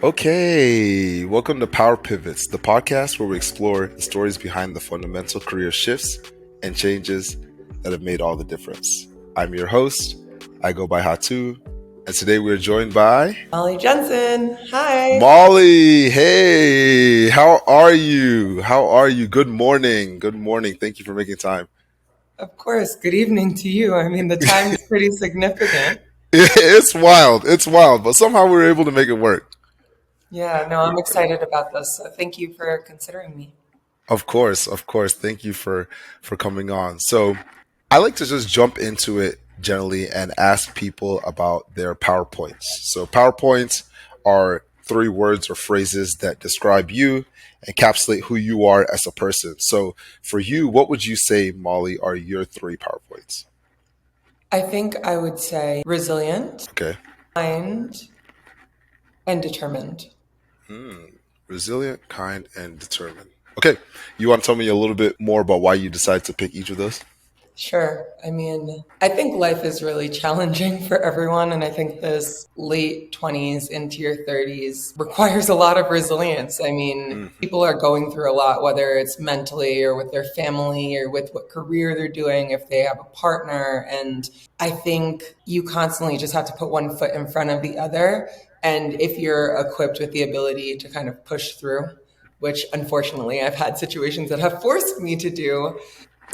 Okay, welcome to Power Pivots, the podcast where we explore the stories behind the fundamental career shifts and changes that have made all the difference. I'm your host. I go by Hatu, and today we're joined by Molly Jensen. Hi. Molly. Hey, how are you? How are you? Good morning. Good morning. Thank you for making time. Of course. Good evening to you. I mean, the time is pretty significant. It's wild. It's wild, but somehow we were able to make it work. Yeah, no, I'm excited about this. So thank you for considering me. Of course, of course. Thank you for coming on. So, I like to just jump into it generally and ask people about their PowerPoints. So, PowerPoints are three words or phrases that describe you, encapsulate who you are as a person. So, for you, what would you say, Molly, are your three PowerPoints? I think I would say resilient, Okay. kind, and determined. Resilient, kind, and determined. Okay. You want to tell me a little bit more about why you decided to pick each of those? Sure. I mean, I think life is really challenging for everyone. And I think this late 20s into your 30s requires a lot of resilience. I mean, people are going through a lot, whether it's mentally or with their family or with what career they're doing, if they have a partner. And I think you constantly just have to put one foot in front of the other. And if you're equipped with the ability to kind of push through, which unfortunately I've had situations that have forced me to do,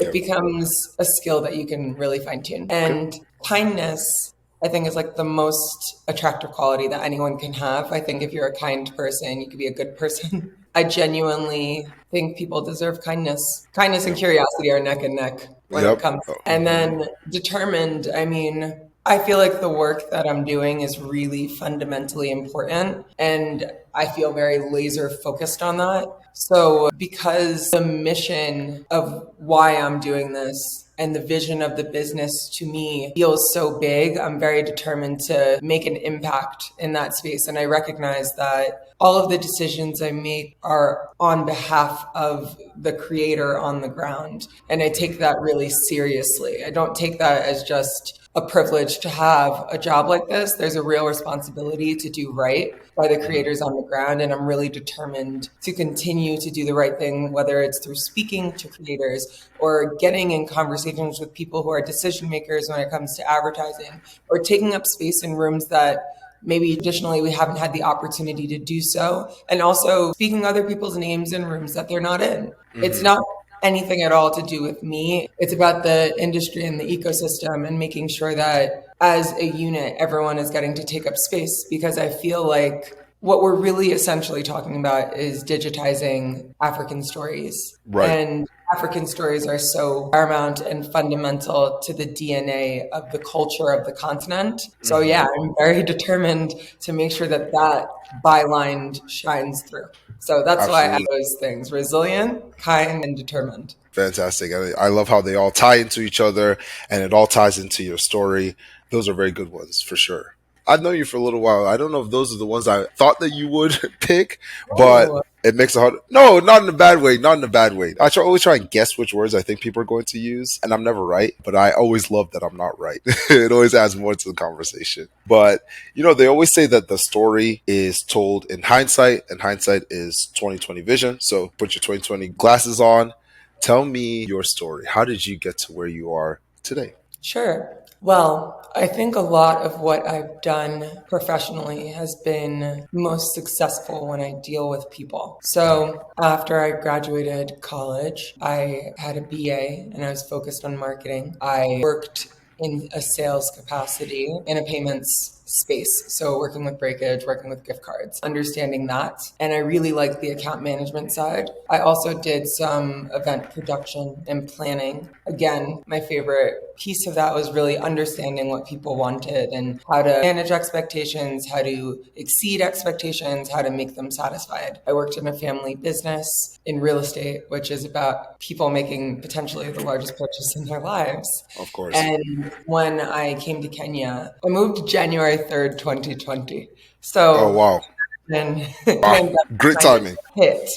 it becomes a skill that you can really fine tune. And kindness, I think, is like the most attractive quality that anyone can have. I think if you're a kind person, you could be a good person. I genuinely think people deserve kindness. Kindness and curiosity are neck and neck when it Yep. comes. And then determined, I mean, I feel like the work that I'm doing is really fundamentally important. And I feel very laser focused on that. So, because the mission of why I'm doing this and the vision of the business to me feels so big, I'm very determined to make an impact in that space. And I recognize that all of the decisions I make are on behalf of the creator on the ground. And I take that really seriously. I don't take that as just a privilege to have a job like this. There's a real responsibility to do right by the creators on the ground. And I'm really determined to continue to do the right thing, whether it's through speaking to creators or getting in conversations with people who are decision makers when it comes to advertising, or taking up space in rooms that maybe traditionally we haven't had the opportunity to do so. And also speaking other people's names in rooms that they're not in. It's not anything at all to do with me. It's about the industry and the ecosystem and making sure that as a unit, everyone is getting to take up space, because I feel like what we're really essentially talking about is digitizing African stories. Right. And African stories are so paramount and fundamental to the DNA of the culture of the continent. So yeah, I'm very determined to make sure that that byline shines through. So that's why I have Absolutely. those things: resilient, kind, and determined. Fantastic. I love how they all tie into each other and it all ties into your story. Those are very good ones for sure. I've known you for a little while. I don't know if those are the ones I thought that you would pick, but Oh, it makes it hard. No, not in a bad way. Not in a bad way. Always try and guess which words I think people are going to use, and I'm never right. But I always love that I'm not right. It always adds more to the conversation. But they always say that the story is told in hindsight, and hindsight is 2020 vision. So put your 2020 glasses on. Tell me your story. How did you get to where you are today? sure. Well, I think a lot of what I've done professionally has been most successful when I deal with people. So after I graduated college, I had a BA and I was focused on marketing. I worked in a sales capacity in a payments space. So working with breakage, working with gift cards, understanding that. And I really liked the account management side. I also did some event production and planning. Again, my favorite piece of that was really understanding what people wanted and how to manage expectations, how to exceed expectations, how to make them satisfied. I worked in a family business in real estate, which is about people making potentially the largest purchase in their lives. Of course. And when I came to Kenya, I moved January 3rd, 2020. Oh, So wow. then Wow. pandemic Great kind of timing. hit.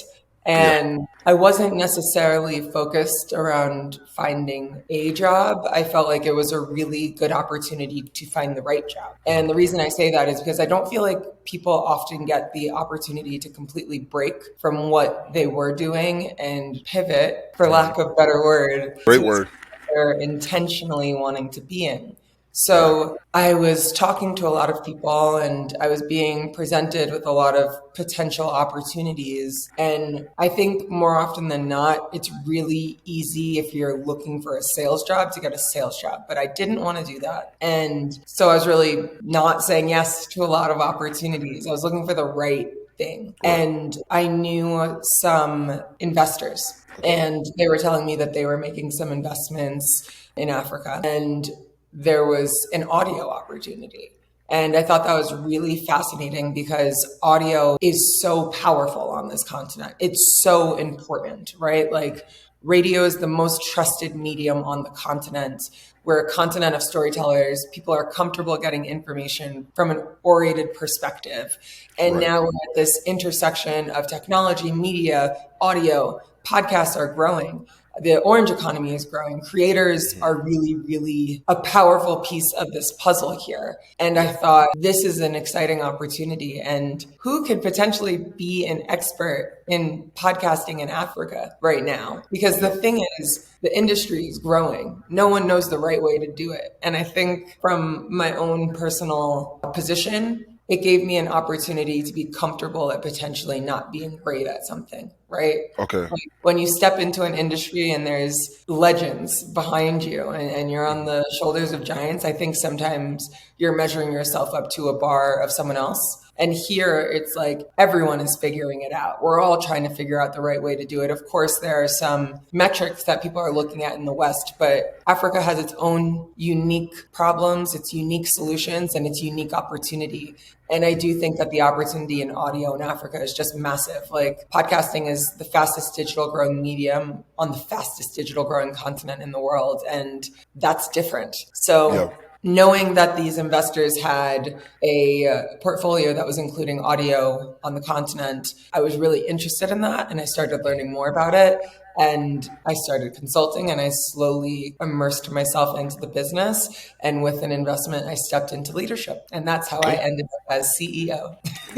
Yeah. And I wasn't necessarily focused around finding a job. I felt like it was a really good opportunity to find the right job. And the reason I say that is because I don't feel like people often get the opportunity to completely break from what they were doing and pivot, for lack of a better word, Great to a word. they're intentionally wanting to be in. Yeah. So I was talking to a lot of people and I was being presented with a lot of potential opportunities. And I think more often than not, it's really easy if you're looking for a sales job to get a sales job. But I didn't want to do that. And so I was really not saying yes to a lot of opportunities. I was looking for the right thing. Right. And I knew some investors and they were telling me that they were making some investments in Africa. And there was an audio opportunity. And I thought that was really fascinating because audio is so powerful on this continent. It's so important, right? Like radio is the most trusted medium on the continent. We're a continent of storytellers. People are comfortable getting information from an orated perspective. And Right. now we're at this intersection of technology, media, audio. Podcasts are growing. The orange economy is growing. Creators are really, really a powerful piece of this puzzle here. And I thought this is an exciting opportunity. And who could potentially be an expert in podcasting in Africa right now? Because the thing is, the industry is growing. No one knows the right way to do it. And I think from my own personal position, it gave me an opportunity to be comfortable at potentially not being great at something, right? Okay. Like when you step into an industry and there's legends behind you and you're on the shoulders of giants, I think sometimes you're measuring yourself up to a bar of someone else. And here it's like everyone is figuring it out. We're all trying to figure out the right way to do it. Of course, there are some metrics that people are looking at in the West, but Africa has its own unique problems, its unique solutions, and its unique opportunity. And I do think that the opportunity in audio in Africa is just massive. Like podcasting is the fastest digital growing medium on the fastest digital growing continent in the world. And that's different. Yeah. So knowing that these investors had a portfolio that was including audio on the continent, I was really interested in that. And I started learning more about it. And I started consulting and I slowly immersed myself into the business. And with an investment, I stepped into leadership. And that's how I Okay. ended up as CEO.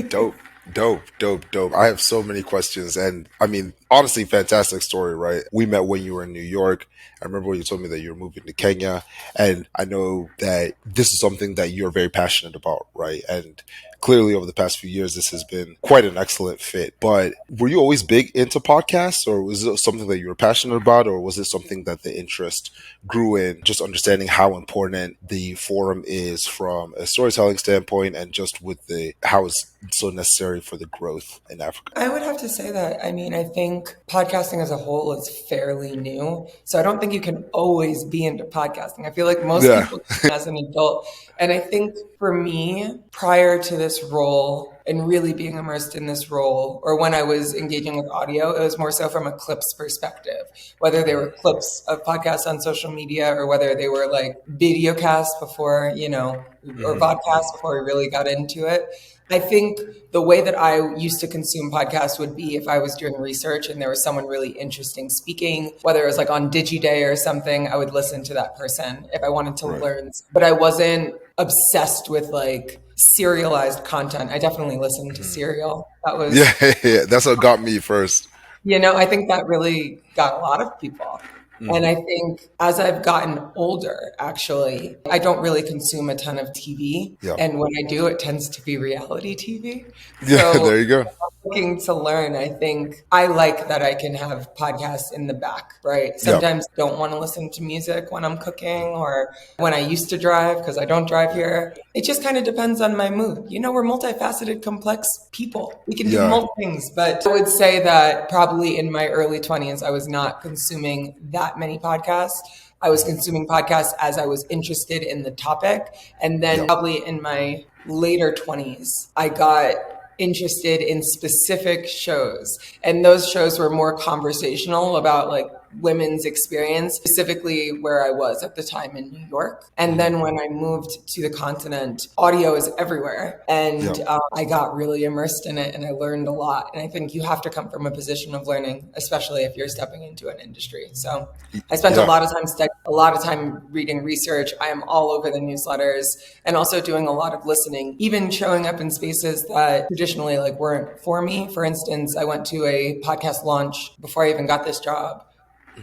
Dope. Dope, dope, dope. I have so many questions. And I mean, honestly, fantastic story, right? We met when you were in New York. I remember when you told me that you were moving to Kenya. And I know that this is something that you're very passionate about, right? And clearly over the past few years, this has been quite an excellent fit. But were you always big into podcasts, or was it something that you were passionate about, or was it something that the interest grew in just understanding how important the forum is from a storytelling standpoint and just with the how it's so necessary for the growth in Africa? I would have to say that. I mean, I think podcasting as a whole is fairly new. So I don't think you can always be into podcasting. I feel like most Yeah. people can as an adult. And I think for me, prior to this role and really being immersed in this role, or when I was engaging with audio, it was more so from a clips perspective, whether they were clips of podcasts on social media or whether they were like video casts before, or vodcasts before we really got into it. I think the way that I used to consume podcasts would be if I was doing research and there was someone really interesting speaking, whether it was like on DigiDay or something, I would listen to that person if I wanted to Right. learn. But I wasn't obsessed with like serialized content. I definitely listened to Serial. That was, Yeah, yeah, that's what got me first. I think that really got a lot of people. And I think as I've gotten older, actually, I don't really consume a ton of TV. Yeah. And when I do, it tends to be reality TV. Yeah, So there you go. looking to learn, I think I like that I can have podcasts in the back, right? Yeah. Sometimes I don't want to listen to music when I'm cooking or when I used to drive because I don't drive here. It just kind of depends on my mood. We're multifaceted, complex people. We can do Yeah. multiple things. But I would say that probably in my early 20s, I was not consuming that many podcasts. I was consuming podcasts as I was interested in the topic. And then Yeah. probably in my later 20s, I got interested in specific shows. And those shows were more conversational about like women's experience, specifically where I was at the time in New York. And then when I moved to the continent, audio is everywhere. And Yeah. I got really immersed in it and I learned a lot. And I think you have to come from a position of learning, especially if you're stepping into an industry. So I spent a Yeah. lot of time studying, a lot of time reading research. I am all over the newsletters and also doing a lot of listening, even showing up in spaces that traditionally like weren't for me. For instance, I went to a podcast launch before I even got this job.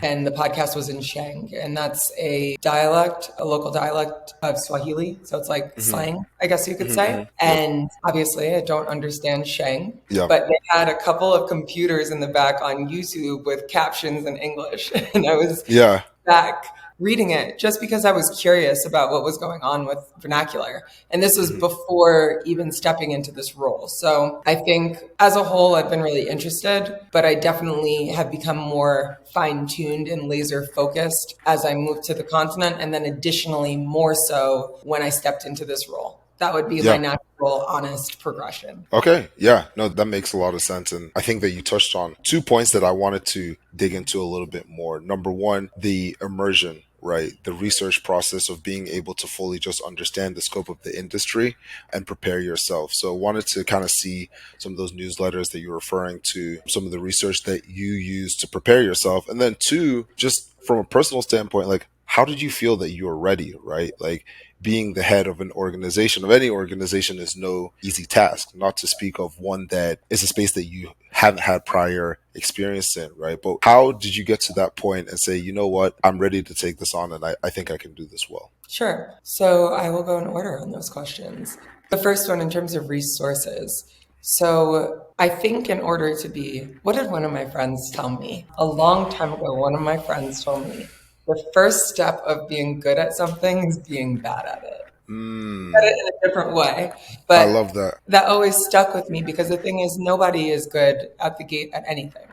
And the podcast was in Sheng, and that's a dialect, a local dialect of Swahili. So it's like slang, I guess you could say. Yep. And obviously, I don't understand Sheng, Yeah. but they had a couple of computers in the back on YouTube with captions in English. And I was Yeah. back reading it just because I was curious about what was going on with vernacular. And this was before even stepping into this role. So I think as a whole, I've been really interested, but I definitely have become more fine-tuned and laser focused as I moved to the continent. And then additionally, more so when I stepped into this role. That would be my Yeah. natural, honest progression. Okay. Yeah. No, that makes a lot of sense. And I think that you touched on 2 points that I wanted to dig into a little bit more. Number one, the immersion, right? The research process of being able to fully just understand the scope of the industry and prepare yourself. So I wanted to kind of see some of those newsletters that you're referring to, some of the research that you use to prepare yourself. And then two, just from a personal standpoint, like, how did you feel that you were ready, right? Like, being the head of an organization, of any organization, is no easy task, not to speak of one that is a space that you haven't had prior experience in, right? But how did you get to that point and say, you know what, I'm ready to take this on and I think I can do this well? Sure. So I will go in order on those questions. The first one, in terms of resources. So I think in order to be, what did one of my friends tell me? A long time ago, one of my friends told me the first step of being good at something is being bad at it. Said it in a different way. I But love that. that always stuck with me because the thing is, nobody is good at the gate at anything.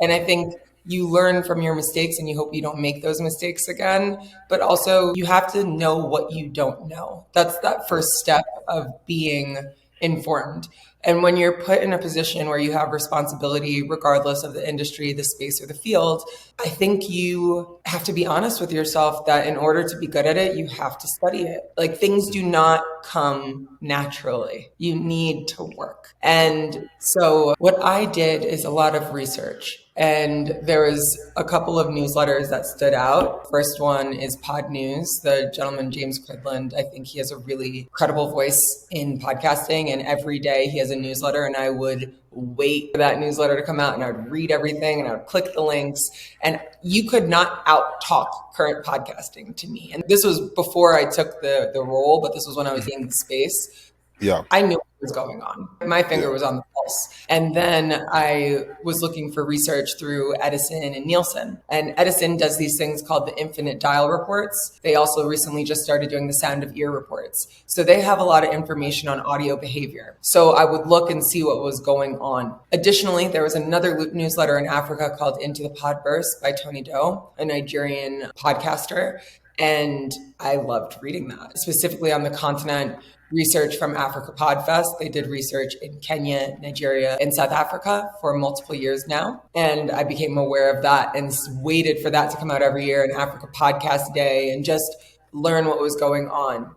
And I think you learn from your mistakes and you hope you don't make those mistakes again. But also, you have to know what you don't know. That's that first step of being informed. And when you're put in a position where you have responsibility, regardless of the industry, the space, or the field, I think you have to be honest with yourself that in order to be good at it, you have to study it. Like, things do not come naturally. You need to work. And so what I did is a lot of research. And there was a couple of newsletters that stood out. First one is Pod News. The gentleman, James Quidland, I think he has a really credible voice in podcasting. And every day he has a newsletter, and I would wait for that newsletter to come out and I would read everything and I would click the links. And you could not out talk current podcasting to me. And this was before I took the role, but this was when I was in the space. Yeah. I knew what was going on. My finger Yeah. was on the pulse. And then I was looking for research through Edison and Nielsen. And Edison does these things called the infinite dial reports. They also recently just started doing the sound of ear reports. So they have a lot of information on audio behavior. So I would look and see what was going on. Additionally, there was another newsletter in Africa called Into the Podverse by Tony Doe, a Nigerian podcaster. And I loved reading that, specifically on the continent. Research from Afripods. They did research in Kenya, Nigeria, and South Africa for multiple years now. And I became aware of that and waited for that to come out every year, an Africa Podcast Day, and just learn what was going on.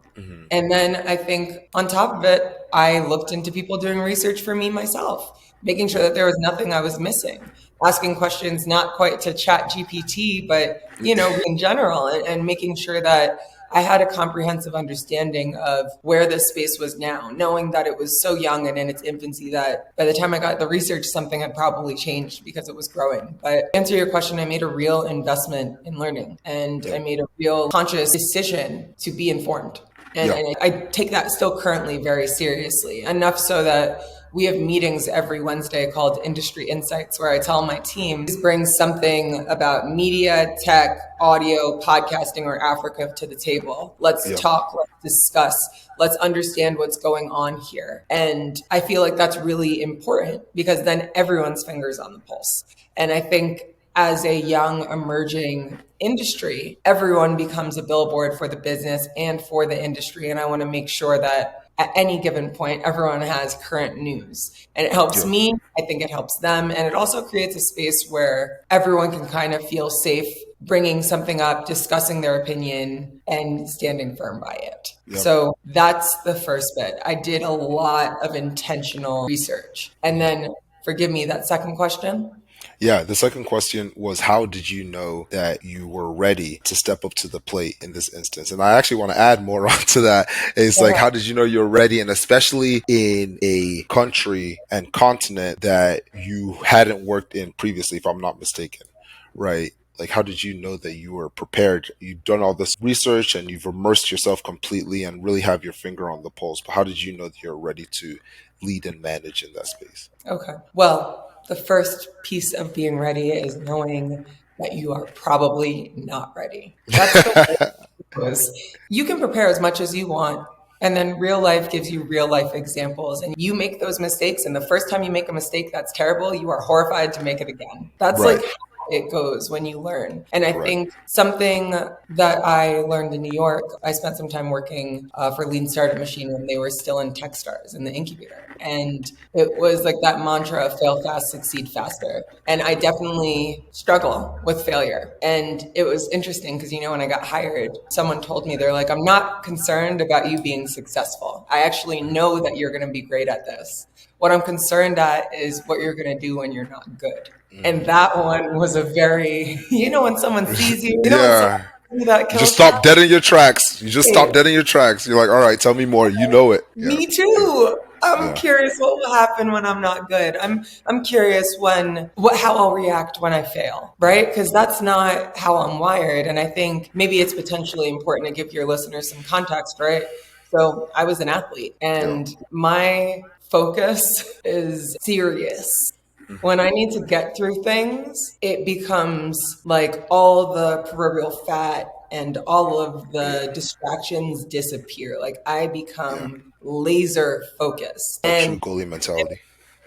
And then I think on top of it, I looked into people doing research for me myself, making sure that there was nothing I was missing, asking questions, not quite to Chat GPT, but, in general, and making sure that I had a comprehensive understanding of where this space was now, knowing that it was so young and in its infancy that by the time I got the research, something had probably changed because it was growing. But to answer your question, I made a real investment in learning, and I made a real conscious decision to be informed. And I take that still currently very seriously, enough so that we have meetings every Wednesday called Industry Insights, where I tell my team, bring something about media, tech, audio, podcasting, or Africa to the table. Let's talk, let's discuss, let's understand what's going on here. And I feel like that's really important because then everyone's fingers on the pulse. And I think as a young emerging industry, everyone becomes a billboard for the business and for the industry. And I want to make sure that at any given point, everyone has current news. And it helps Yeah. me. I think it helps them. And it also creates a space where everyone can kind of feel safe bringing something up, discussing their opinion, and standing firm by it. Yeah. So that's the first bit. I did a lot of intentional research. And then, forgive me, that second question? Yeah, the second question was, how did you know that you were ready to step up to the plate in this instance? And I actually want to add more onto that. It's like, how did you know you're ready? And especially in a country and continent that you hadn't worked in previously, if I'm not mistaken, right? Like, how did you know that you were prepared? You've done all this research and you've immersed yourself completely and really have your finger on the pulse. But how did you know that you're ready to lead and manage in that space? Okay. Well, the first piece of being ready is knowing that you are probably not ready. That's the way it goes. You can prepare as much as you want, and then real life gives you real life examples, and you make those mistakes. And the first time you make a mistake that's terrible, you are horrified to make it again. That's like Right. how it goes when you learn. And I Right. think something that I learned in New York, I spent some time working for Lean Startup Machine when they were still in Techstars in the incubator. And it was like that mantra of fail fast, succeed faster. And I definitely struggle with failure. And it was interesting because, when I got hired, someone told me, they're like, I'm not concerned about you being successful. I actually know that you're going to be great at this. What I'm concerned at is what you're going to do when you're not good. And that one was a very, when someone sees you, when someone Yeah. sees you, that You just kills them. stop dead in your tracks. You just stop dead in your tracks. You're like, all right, tell me more. You know it. Yeah. Me too. I'm Yeah. curious what will happen when I'm not good. I'm curious how I'll react when I fail, right? Because that's not how I'm wired. And I think maybe it's potentially important to give your listeners some context, right? So I was an athlete, Yeah. and my focus is serious. When I need to get through things, it becomes like all the proverbial fat and all of the distractions disappear. Like I Yeah. become laser focused. That true And goalie mentality.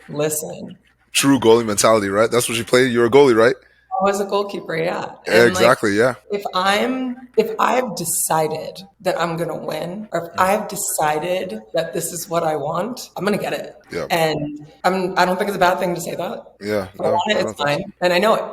listen, True goalie mentality, right? That's what you played. You're a goalie, right? I was a goalkeeper, yeah. And like Exactly. Yeah. if I've decided that I'm gonna win, or if I've decided that this is what I want, I'm gonna get it. Yeah. And I don't think it's a bad thing to say that. Yeah. If I No, want it, I it's don't think so. fine, and I know it.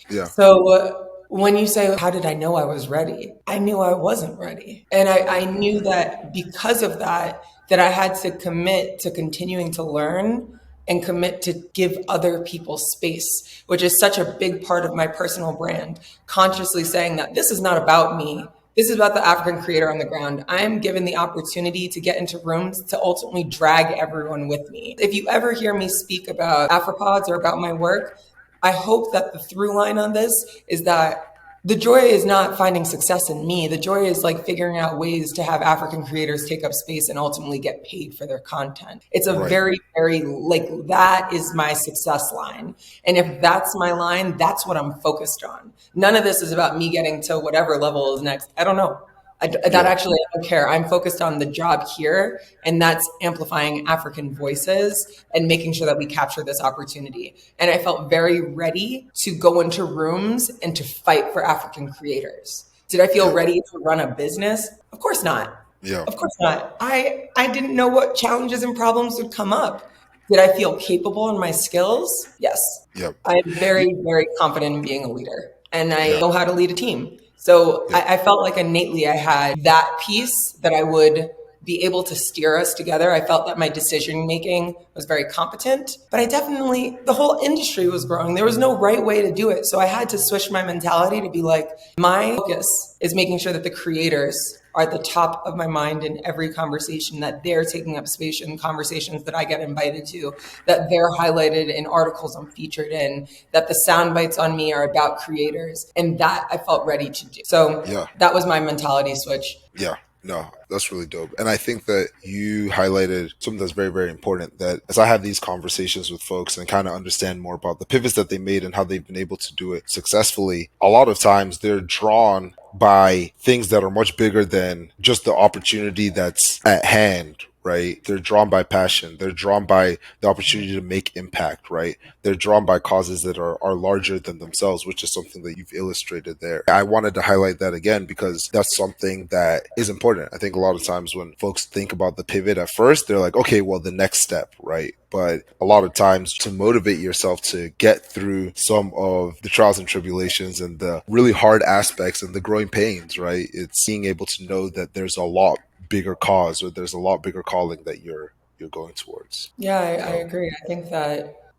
Yeah. So when you say, how did I know I was ready? I knew I wasn't ready. And I knew that because of that, that I had to commit to continuing to learn and commit to give other people space, which is such a big part of my personal brand. Consciously saying that this is not about me. This is about the African creator on the ground. I am given the opportunity to get into rooms to ultimately drag everyone with me. If you ever hear me speak about Afripods or about my work, I hope that the through line on this is that the joy is not finding success in me. The joy is like figuring out ways to have African creators take up space and ultimately get paid for their content. It's a Right. very, very, like, that is my success line. And if that's my line, that's what I'm focused on. None of this is about me getting to whatever level is next. I don't know. That Yeah. actually, I don't care. I'm focused on the job here, and that's amplifying African voices and making sure that we capture this opportunity. And I felt very ready to go into rooms and to fight for African creators. Did I feel Yeah. ready to run a business? Of course not. Yeah. Of course not. I didn't know what challenges and problems would come up. Did I feel capable in my skills? Yes. Yeah. I'm very, very confident in being a leader, and I Yeah. know how to lead a team. So Yeah. I felt like innately I had that piece that I would be able to steer us together. I felt that my decision making was very competent, but the whole industry was growing. There was no right way to do it. So I had to switch my mentality to be like, my focus is making sure that the creators are at the top of my mind in every conversation, that they're taking up space in conversations that I get invited to, that they're highlighted in articles I'm featured in, that the sound bites on me are about creators. And that I felt ready to do. So Yeah. that was my mentality switch. Yeah. No, that's really dope. And I think that you highlighted something that's very, very important, that as I have these conversations with folks and kind of understand more about the pivots that they made and how they've been able to do it successfully, a lot of times they're drawn by things that are much bigger than just the opportunity that's at hand, right? They're drawn by passion. They're drawn by the opportunity to make impact, right? They're drawn by causes that are larger than themselves, which is something that you've illustrated there. I wanted to highlight that again because that's something that is important. I think a lot of times when folks think about the pivot at first, they're like, okay, well, the next step, right? But a lot of times to motivate yourself to get through some of the trials and tribulations and the really hard aspects and the growing pains, right? It's being able to know that there's a lot bigger cause or there's a lot bigger calling that you're going towards. Yeah, I So agree.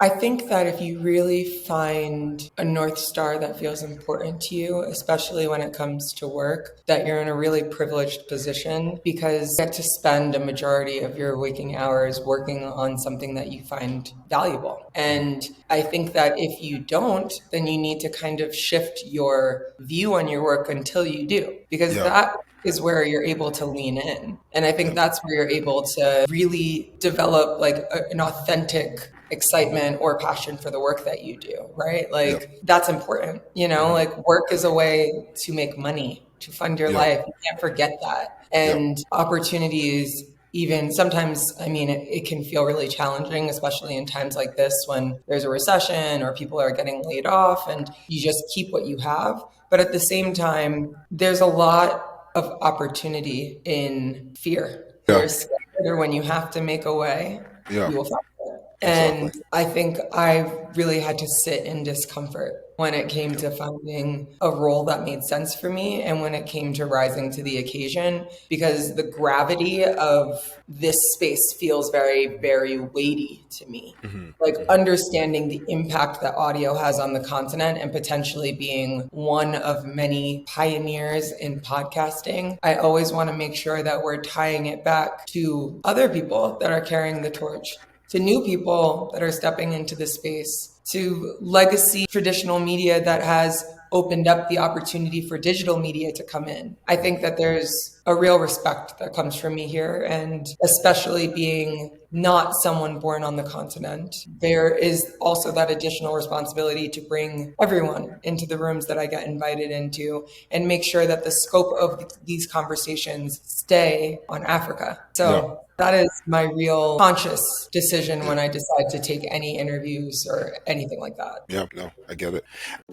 I think that if you really find a North Star that feels important to you, especially when it comes to work, that you're in a really privileged position because you get to spend a majority of your waking hours working on something that you find valuable. And I think that if you don't, then you need to kind of shift your view on your work until you do, because yeah, that is where you're able to lean in. And I think yeah, that's where you're able to really develop like an authentic excitement or passion for the work that you do, right? yeah, Like that's important. hmm, Like work is a way to make money, to fund your yeah, life. You can't forget that. yeah, And opportunities, even sometimes, I mean, it can feel really challenging, especially in times like this when there's a recession or people are getting laid off and you just keep what you have. But at the same time, there's a lot of opportunity in fear. yeah, You're scared, or when you have to make a way, yeah, you will find it. exactly. And I think I really had to sit in discomfort when it came to finding a role that made sense for me and when it came to rising to the occasion, because the gravity of this space feels very, very weighty to me. Hmm, Like hmm, understanding the impact that audio has on the continent and potentially being one of many pioneers in podcasting. I always want to make sure that we're tying it back to other people that are carrying the torch, to new people that are stepping into the space, to legacy traditional media that has opened up the opportunity for digital media to come in. I think that there's a real respect that comes from me here, and especially being not someone born on the continent, there is also that additional responsibility to bring everyone into the rooms that I get invited into and make sure that the scope of these conversations stay on Africa. yeah, So that is my real conscious decision yeah, when I decide to take any interviews or anything like that. yeah. No, I get it.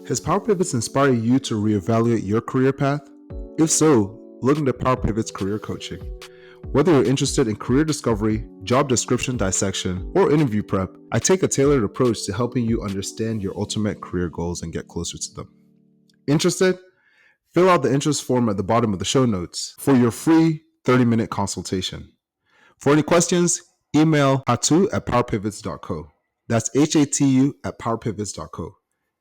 Has Power Pivots inspired you to reevaluate your career path? If so, look into Power Pivots Career Coaching. Whether you're interested in career discovery, job description dissection, or interview prep, I take a tailored approach to helping you understand your ultimate career goals and get closer to them. Interested? Fill out the interest form at the bottom of the show notes for your free 30-minute consultation. For any questions, email hatu@powerpivots.co. That's HATU at powerpivots.co.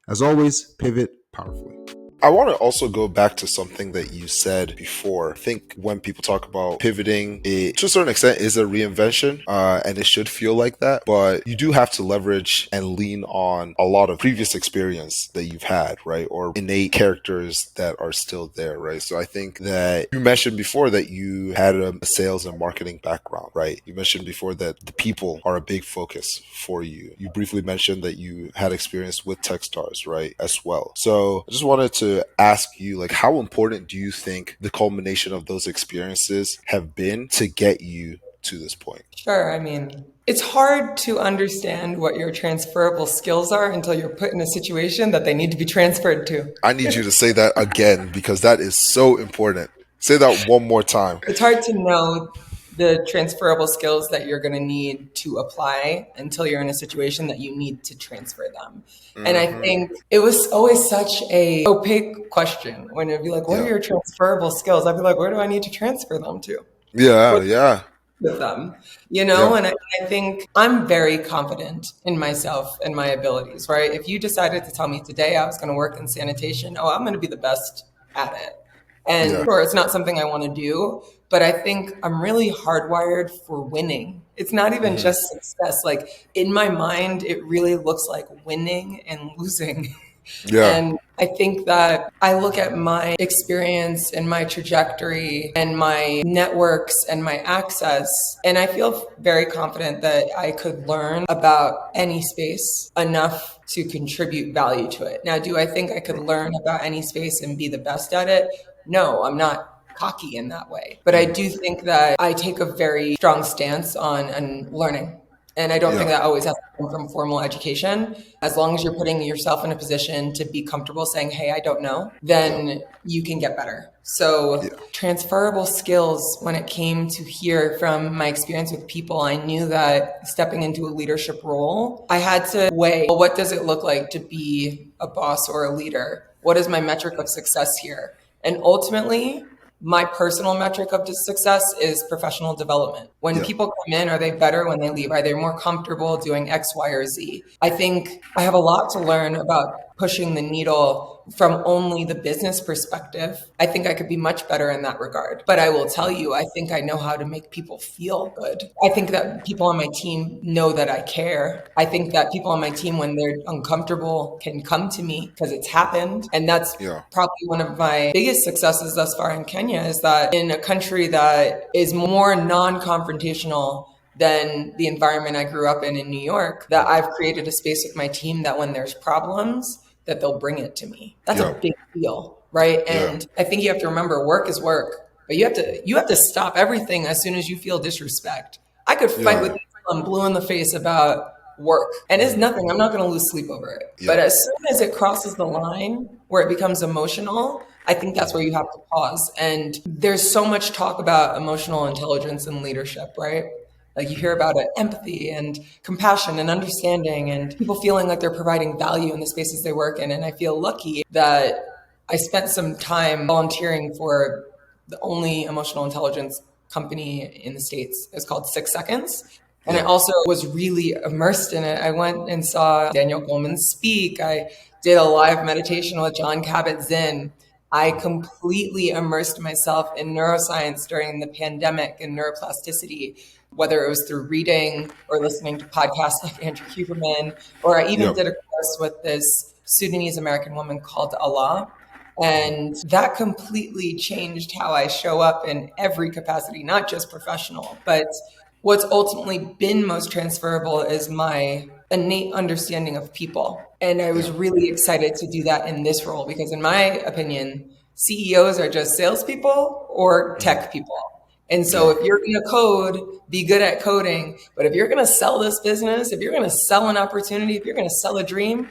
As always, pivot powerfully. I want to also go back to something that you said before. I think when people talk about pivoting, it to a certain extent is a reinvention, and it should feel like that. But you do have to leverage and lean on a lot of previous experience that you've had, right? Or innate characters that are still there, right? So I think that you mentioned before that you had a sales and marketing background, right? You mentioned before that the people are a big focus for you. You briefly mentioned that you had experience with Techstars, right? As well. So I just wanted to ask you, like, how important do you think the culmination of those experiences have been to get you to this point? Sure. I mean, it's hard to understand what your transferable skills are until you're put in a situation that they need to be transferred to. I need you to say that again because that is so important. Say that one more time. It's hard to know the transferable skills that you're going to need to apply until you're in a situation that you need to transfer them. And I Hmm. think it was always such a opaque question when it'd be like, what are Yeah. your transferable skills? I'd be like, where do I need to transfer them to? Yeah. What Yeah. with them, Yeah. and I think I'm very confident in myself and my abilities, right? If you decided to tell me today I was going to work in sanitation, oh, I'm going to be the best at it. And Yeah. sure, it's not something I want to do, but I think I'm really hardwired for winning. It's not even Hmm. just success. Like in my mind, it really looks like winning and losing. Yeah. And I think that I look at my experience and my trajectory and my networks and my access, and I feel very confident that I could learn about any space enough to contribute value to it. Now, do I think I could learn about any space and be the best at it? No, I'm not cocky in that way. But I do think that I take a very strong stance on learning. And I don't think that always has to come from formal education. As long as you're putting yourself in a position to be comfortable saying, hey, I don't know, then you can get better. So transferable skills, when it came to here from my experience with people, I knew that stepping into a leadership role, I had to weigh, well, what does it look like to be a boss or a leader? What is my metric of success here? And ultimately, my personal metric of success is professional development. When people come in, are they better when they leave? Are they more comfortable doing X, Y, or Z? I think I have a lot to learn about pushing the needle from only the business perspective. I think I could be much better in that regard. But I will tell you, I think I know how to make people feel good. I think that people on my team know that I care. I think that people on my team, when they're uncomfortable, can come to me because it's happened. And that's probably one of my biggest successes thus far in Kenya, is that in a country that is more non-confrontational than the environment I grew up in New York, that I've created a space with my team that when there's problems, that they'll bring it to me. That's a big deal, right? And I think you have to remember, work is work, but you have to stop everything as soon as you feel disrespect. I could fight with people I'm blue in the face about work, and it's nothing. I'm not going to lose sleep over it. But as soon as it crosses the line where it becomes emotional, I think that's where you have to pause. And there's so much talk about emotional intelligence and leadership, right? Like you hear about it, empathy and compassion and understanding, and people feeling like they're providing value in the spaces they work in. And I feel lucky that I spent some time volunteering for the only emotional intelligence company in the States. It's called 6 Seconds. And I also was really immersed in it. I went and saw Daniel Goleman speak. I did a live meditation with John Kabat-Zinn. I completely immersed myself in neuroscience during the pandemic and neuroplasticity, whether it was through reading or listening to podcasts like Andrew Huberman, or I even did a course with this Sudanese American woman called Allah. And that completely changed how I show up in every capacity, not just professional. But what's ultimately been most transferable is my innate understanding of people. And I was really excited to do that in this role, because in my opinion, CEOs are just salespeople or tech people. And so if you're going to code, be good at coding. But if you're going to sell this business, if you're going to sell an opportunity, if you're going to sell a dream,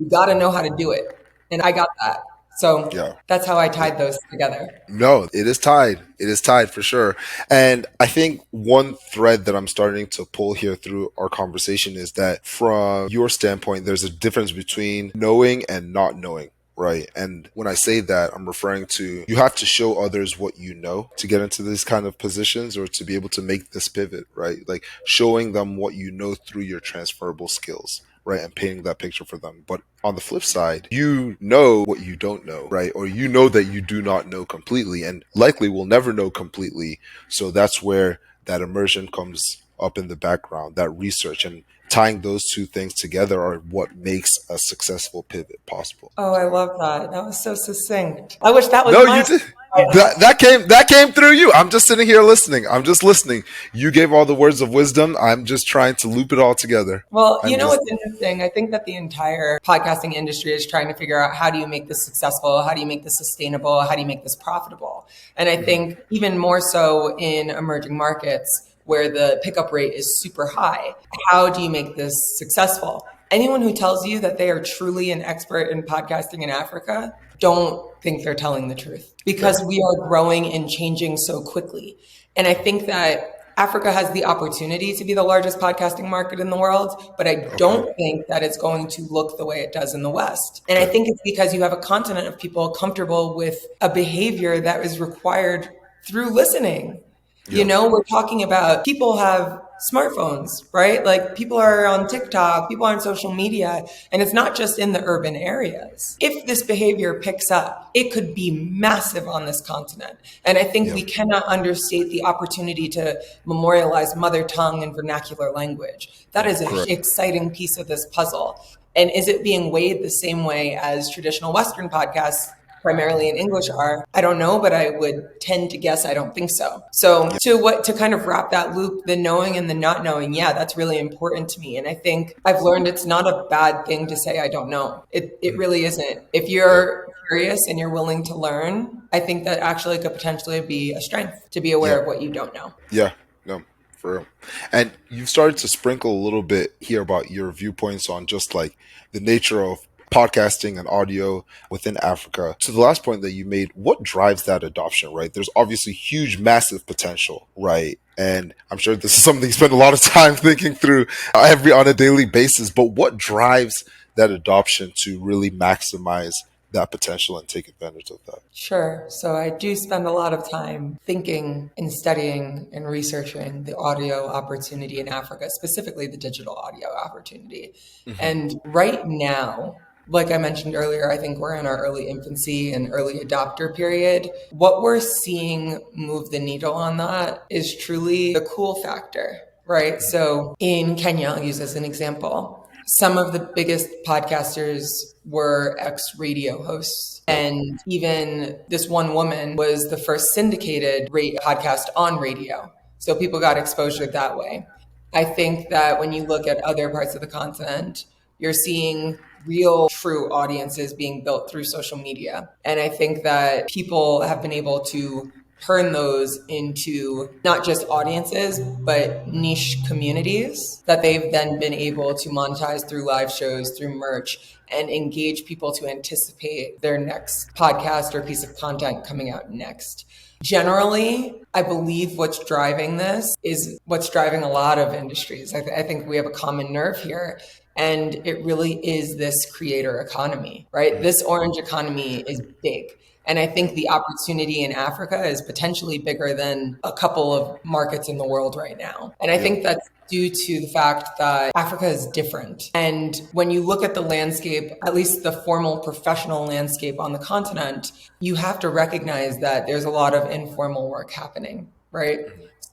you got to know how to do it. And I got that. So that's how I tied those together. No, it is tied. It is tied for sure. And I think one thread that I'm starting to pull here through our conversation is that from your standpoint, there's a difference between knowing and not knowing. Right. And when I say that, I'm referring to, you have to show others what you know to get into these kind of positions or to be able to make this pivot, right? Like showing them what you know through your transferable skills, right? And painting that picture for them. But on the flip side, you know what you don't know, right? Or you know that you do not know completely and likely will never know completely. So that's where that immersion comes up in the background, that research, and tying those two things together are what makes a successful pivot possible. Oh, I love that. That was so succinct. I wish that was you did. That came through you. I'm just sitting here listening. I'm just listening. You gave all the words of wisdom. I'm just trying to loop it all together. Well, what's interesting? I think that the entire podcasting industry is trying to figure out, how do you make this successful? How do you make this sustainable? How do you make this profitable? And I think even more so in emerging markets, where the pickup rate is super high. How do you make this successful? Anyone who tells you that they are truly an expert in podcasting in Africa, don't think they're telling the truth, because we are growing and changing so quickly. And I think that Africa has the opportunity to be the largest podcasting market in the world, but I don't think that it's going to look the way it does in the West. And I think it's because you have a continent of people comfortable with a behavior that is required through listening. We're talking about people have smartphones, right? Like people are on TikTok, people are on social media, and it's not just in the urban areas. If this behavior picks up, it could be massive on this continent. And I think we cannot understate the opportunity to memorialize mother tongue and vernacular language. That is an exciting piece of this puzzle. And is it being weighed the same way as traditional Western podcasts? primarily in English are, I don't know, but I would tend to guess I don't think so. So to kind of wrap that loop, the knowing and the not knowing, yeah, that's really important to me. And I think I've learned it's not a bad thing to say I don't know. It really isn't. If you're curious and you're willing to learn, I think that actually could potentially be a strength to be aware of what you don't know. Yeah, no, for real. And you've started to sprinkle a little bit here about your viewpoints on just like the nature of podcasting and audio within Africa. To the last point that you made, what drives that adoption, right? There's obviously huge, massive potential, right? And I'm sure this is something you spend a lot of time thinking through on a daily basis. But what drives that adoption to really maximize that potential and take advantage of that? Sure. So I do spend a lot of time thinking and studying and researching the audio opportunity in Africa, specifically the digital audio opportunity. And right now, like I mentioned earlier, I think we're in our early infancy and early adopter period. What we're seeing move the needle on that is truly the cool factor, right? So in Kenya, I'll use as an example, some of the biggest podcasters were ex-radio hosts. And even this one woman was the first syndicated podcast on radio. So people got exposure that way. I think that when you look at other parts of the continent, you're seeing real, true audiences being built through social media. And I think that people have been able to turn those into not just audiences, but niche communities that they've then been able to monetize through live shows, through merch, and engage people to anticipate their next podcast or piece of content coming out next. Generally, I believe what's driving this is what's driving a lot of industries. I think we have a common nerve here. And it really is this creator economy, right? This orange economy is big. And I think the opportunity in Africa is potentially bigger than a couple of markets in the world right now. And I think that's due to the fact that Africa is different. And when you look at the landscape, at least the formal professional landscape on the continent, you have to recognize that there's a lot of informal work happening, right?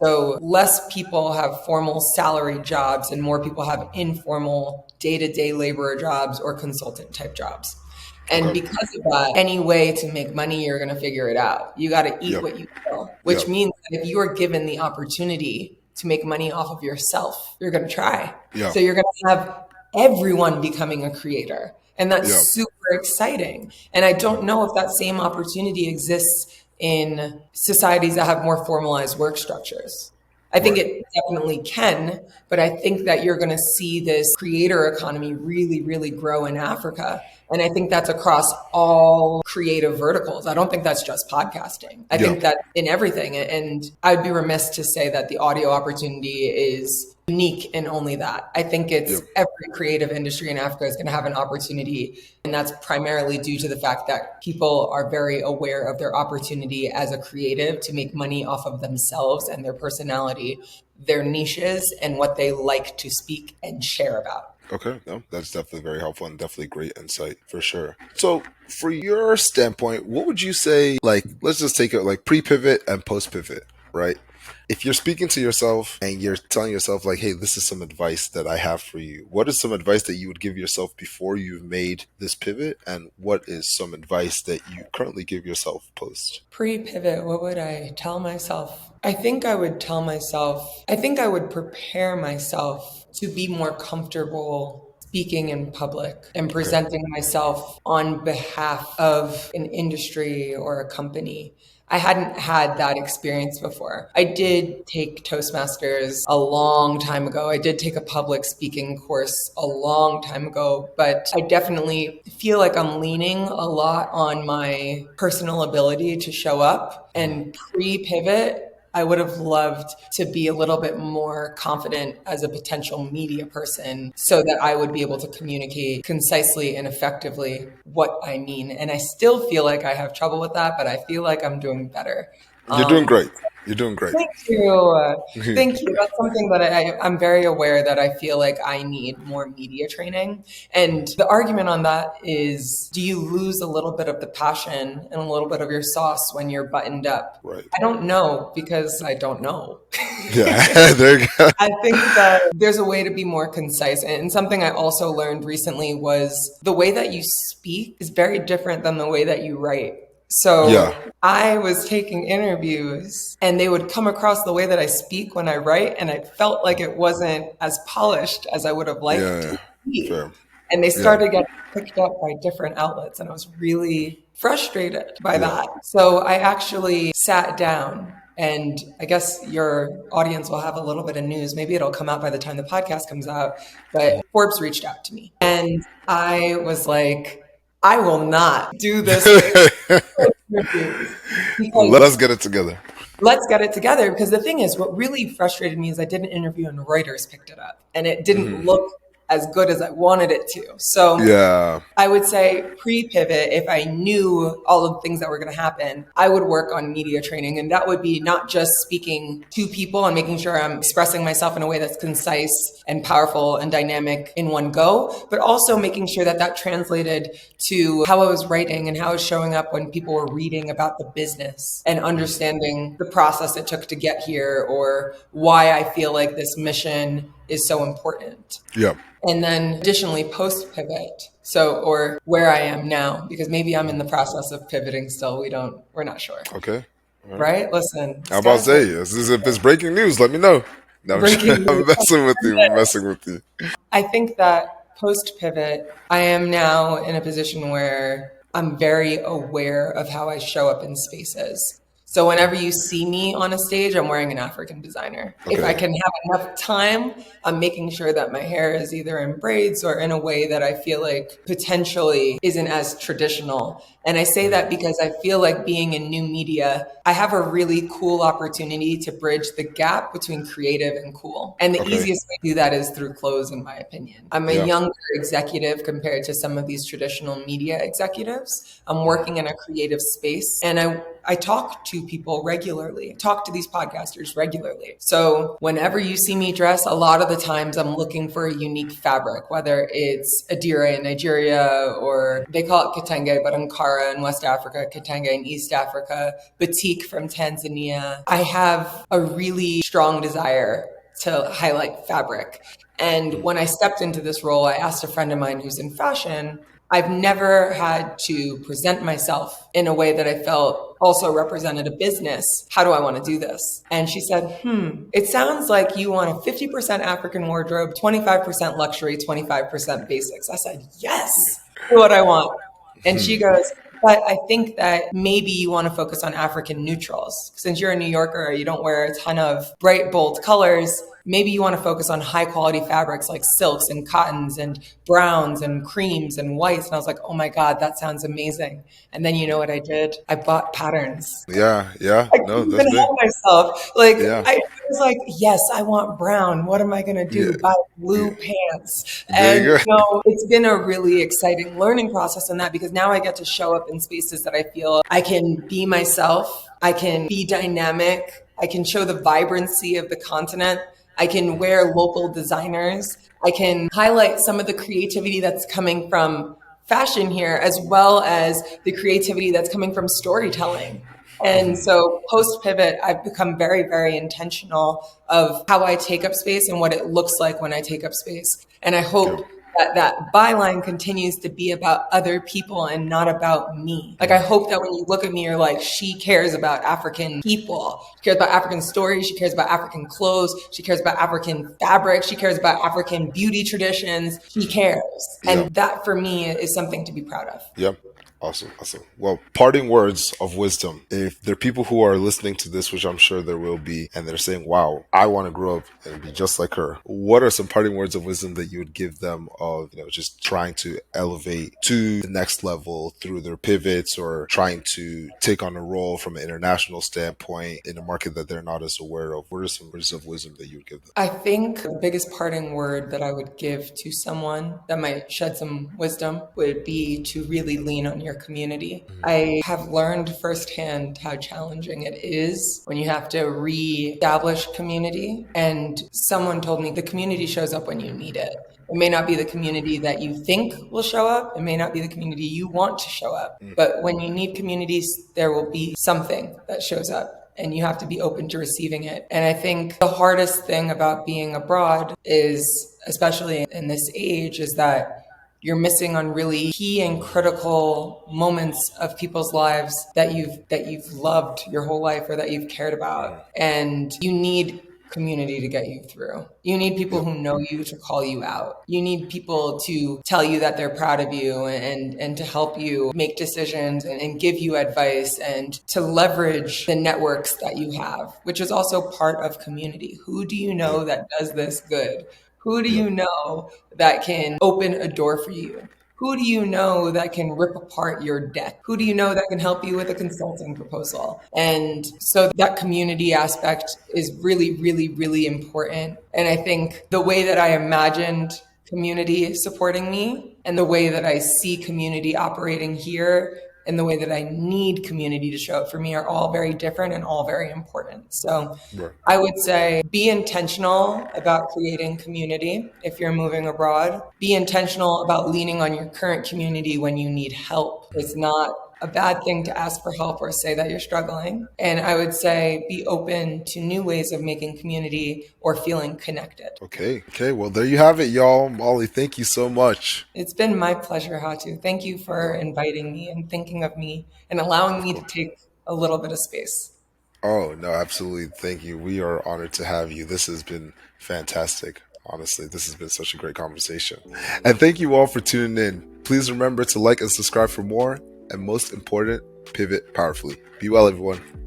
So less people have formal salary jobs and more people have informal day-to-day laborer jobs or consultant type jobs. And because of that, any way to make money, you're going to figure it out. You got to eat what you kill, which means that if you are given the opportunity to make money off of yourself, you're going to try. So you're going to have everyone becoming a creator. And that's super exciting. And I don't know if that same opportunity exists in societies that have more formalized work structures. I think it definitely can, but I think that you're going to see this creator economy really, really grow in Africa. And I think that's across all creative verticals. I don't think that's just podcasting. I think that in everything. And I'd be remiss to say that the audio opportunity is unique in only that. I think it's every creative industry in Africa is going to have an opportunity. And that's primarily due to the fact that people are very aware of their opportunity as a creative to make money off of themselves and their personality, their niches, and what they like to speak and share about. Okay, no, that's definitely very helpful and definitely great insight for sure. So for your standpoint, what would you say, like, let's just take it like pre-pivot and post-pivot, right? If you're speaking to yourself and you're telling yourself like, hey, this is some advice that I have for you, what is some advice that you would give yourself before you've made this pivot? And what is some advice that you currently give yourself post? Pre-pivot, what would I tell myself? I think I would prepare myself to be more comfortable speaking in public and presenting myself on behalf of an industry or a company. I hadn't had that experience before. I did take Toastmasters a long time ago. I did take a public speaking course a long time ago, but I definitely feel like I'm leaning a lot on my personal ability to show up. And pre-pivot, I would have loved to be a little bit more confident as a potential media person so that I would be able to communicate concisely and effectively what I mean. And I still feel like I have trouble with that, but I feel like I'm doing better. You're doing great. You're doing great. Thank you. Thank you. That's something that I'm very aware that I feel like I need more media training. And the argument on that is, do you lose a little bit of the passion and a little bit of your sauce when you're buttoned up? Right. I don't know because I don't know. Yeah, there you go. I think that there's a way to be more concise. And something I also learned recently was the way that you speak is very different than the way that you write. So Yeah. I was taking interviews and they would come across the way that I speak when I write, and I felt like it wasn't as polished as I would have liked to be. Fair. And they started getting picked up by different outlets, and I was really frustrated by that. So I actually sat down, and I guess your audience will have a little bit of news. Maybe it'll come out by the time the podcast comes out, but Forbes reached out to me, and I was like, I will not do this. Let's get it together. Let's get it together. Because the thing is, what really frustrated me is I did an interview and Reuters picked it up, and it didn't look as good as I wanted it to. So I would say pre-pivot, if I knew all of the things that were going to happen, I would work on media training. And that would be not just speaking to people and making sure I'm expressing myself in a way that's concise and powerful and dynamic in one go, but also making sure that that translated to how I was writing and how I was showing up when people were reading about the business and understanding the process it took to get here, or why I feel like this mission is so important. Yeah. And then additionally, post pivot. So, or where I am now, because maybe I'm in the process of pivoting still. We're not sure. Okay. Right? Listen. How about say, if it's breaking news, let me know. No, I'm messing with you. I'm messing with you. I think that post pivot, I am now in a position where I'm very aware of how I show up in spaces. So whenever you see me on a stage, I'm wearing an African designer. Okay. If I can have enough time, I'm making sure that my hair is either in braids or in a way that I feel like potentially isn't as traditional. And I say that because I feel like being in new media, I have a really cool opportunity to bridge the gap between creative and cool. And the easiest way to do that is through clothes, in my opinion. I'm a younger executive compared to some of these traditional media executives. I'm working in a creative space, and I talk to people regularly, talk to these podcasters regularly. So whenever you see me dress, a lot of the times I'm looking for a unique fabric, whether it's Adira in Nigeria, or they call it Kitenge, but Ankara in West Africa, Kitenge in East Africa, batik from Tanzania. I have a really strong desire to highlight fabric. And when I stepped into this role, I asked a friend of mine who's in fashion, I've never had to present myself in a way that I felt also represented a business. How do I want to do this? And she said, it sounds like you want a 50% African wardrobe, 25% luxury, 25% basics. I said, yes, that's what I want. And she goes, but I think that maybe you want to focus on African neutrals. Since you're a New Yorker, you don't wear a ton of bright, bold colors. Maybe you want to focus on high quality fabrics like silks and cottons and browns and creams and whites. And I was like, oh my God, that sounds amazing. And then you know what I did? I bought patterns. Yeah. I couldn't even help myself. I was like, yes, I want brown. What am I going to do? Buy blue pants. And it's been a really exciting learning process in that, because now I get to show up in spaces that I feel I can be myself. I can be dynamic. I can show the vibrancy of the continent. I can wear local designers. I can highlight some of the creativity that's coming from fashion here, as well as the creativity that's coming from storytelling. And so post pivot, I've become very, very intentional of how I take up space and what it looks like when I take up space. And I hope that byline continues to be about other people and not about me. Like, I hope that when you look at me, you're like, she cares about African people. She cares about African stories. She cares about African clothes. She cares about African fabric. She cares about African beauty traditions. She cares. And that for me is something to be proud of. Yep. Awesome. Well, parting words of wisdom. If there are people who are listening to this, which I'm sure there will be, and they're saying, wow, I want to grow up and be just like her. What are some parting words of wisdom that you would give them of, just trying to elevate to the next level through their pivots, or trying to take on a role from an international standpoint in a market that they're not as aware of? What are some words of wisdom that you would give them? I think the biggest parting word that I would give to someone that might shed some wisdom would be to really lean on your your community. I have learned firsthand how challenging it is when you have to re-establish community. And someone told me the community shows up when you need it. It may not be the community that you think will show up. It may not be the community you want to show up. But when you need communities, there will be something that shows up, and you have to be open to receiving it. And I think the hardest thing about being abroad is, especially in this age, is that you're missing on really key and critical moments of people's lives that you've loved your whole life or that you've cared about. And you need community to get you through. You need people who know you to call you out. You need people to tell you that they're proud of you and to help you make decisions and give you advice and to leverage the networks that you have, which is also part of community. Who do you know that does this good? Who do you know that can open a door for you? Who do you know that can rip apart your deck? Who do you know that can help you with a consulting proposal? And so that community aspect is really, really, really important. And I think the way that I imagined community supporting me and the way that I see community operating here and the way that I need community to show up for me are all very different and all very important. So I would say be intentional about creating community if you're moving abroad. Be intentional about leaning on your current community when you need help. It's not a bad thing to ask for help or say that you're struggling. And I would say be open to new ways of making community or feeling connected. Okay. Well, there you have it, y'all. Molly, thank you so much. It's been my pleasure, Hatu. Thank you for inviting me and thinking of me and allowing me to take a little bit of space. Oh, no, absolutely. Thank you. We are honored to have you. This has been fantastic. Honestly, this has been such a great conversation. And thank you all for tuning in. Please remember to like and subscribe for more. And most important, pivot powerfully. Be well, everyone.